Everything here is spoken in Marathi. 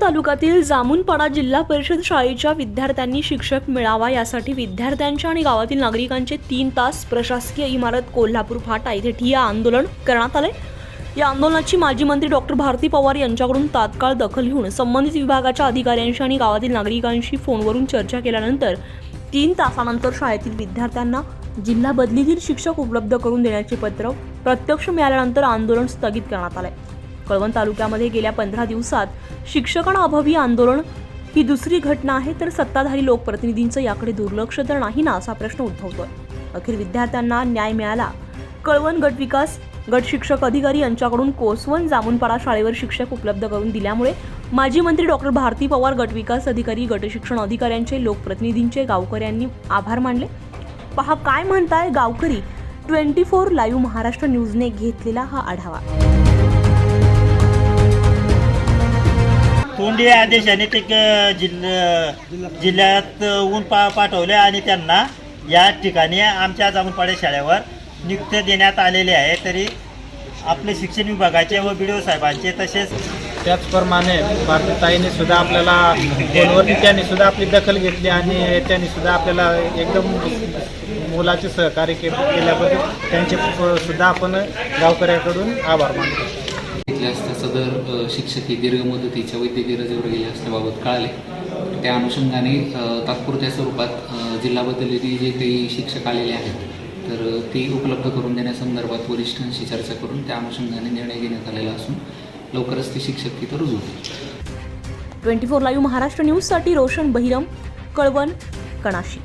तालुक्यातील जामुनपाडा जिल्हा परिषद शाळेच्या विद्यार्थ्यांनी शिक्षक मिळावा यासाठी विद्यार्थ्यांच्या आणि गावातील नागरिकांचे 3 तास प्रशासकीय इमारत कोल्हापूर फाटा येथे ठिय्या आंदोलन करण्यात आले। या आंदोलनाची माजी मंत्री डॉक्टर भारती पवार यांच्याकडून तात्काळ दखल घेऊन संबंधित विभागाच्या अधिकाऱ्यांशी आणि गावातील नागरिकांशी फोनवरून चर्चा केल्यानंतर 3 तासानंतर शाळेतील विद्यार्थ्यांना जिल्हा बदलीतील शिक्षक उपलब्ध करून देण्याचे पत्र प्रत्यक्ष मिळाल्यानंतर आंदोलन स्थगित करण्यात आले। कळवण तालुक्यामध्ये गेल्या 15 दिवसात शिक्षकांअभावी आंदोलन ही दुसरी घटना आहे, तर सत्ताधारी लोकप्रतिनिधींचं याकडे दुर्लक्ष तर नाही ना असा प्रश्न उद्भवतोय। अखेर विद्यार्थ्यांना न्याय मिळाला। कळवण गट विकास गट शिक्षक अधिकारी यांच्याकडून कोसवन जामुनपाडा शाळेवर शिक्षक उपलब्ध करून दिल्यामुळे माजी मंत्री डॉक्टर भारती पवार, गट विकास अधिकारी, गट शिक्षण अधिकाऱ्यांचे, लोकप्रतिनिधींचे, गावकऱ्यांनी आभार मानले। पहा काय म्हणताय गावकरी। 24 लाईव्ह महाराष्ट्र न्यूजने घेतलेला हा आढावा। तोंडी आदेशाने ते जिल्ह्यात ऊन पाठवले आणि त्यांना या ठिकाणी आमच्या जामुनपाडा शाळेवर नियुक्ती देण्यात आलेले आहे। तरी आपले शिक्षण विभागाचे व BDO साहेबांचे तसेच त्याचप्रमाणे भारतीताईंनी सुद्धा आपल्याला फोनवरती त्यांनी सुद्धा आपली दखल घेतली आणि त्यांनी सुद्धा आपल्याला एकदम मुलाचे सहकार्य केल्याबद्दल त्यांचे सुद्धा आपण गावकऱ्याकडून आभार मानतो। सदर शिक्षक हे दीर्घ मुदतीच्या वैद्यकीय रजेवर गेले असल्याबाबत कळाले। त्या अनुषंगाने तात्पुरत्या स्वरूपात जिल्हा बदललेली जे काही शिक्षक आलेले आहेत तर ती उपलब्ध करून देण्यासंदर्भात वरिष्ठांशी चर्चा करून त्या अनुषंगाने निर्णय घेण्यात आलेला असून लवकरच ते शिक्षक तिथं रुजू होतील। 24 लाईव्ह महाराष्ट्र न्यूजसाठी रोशन बहिरम, कळवण, कणाशी।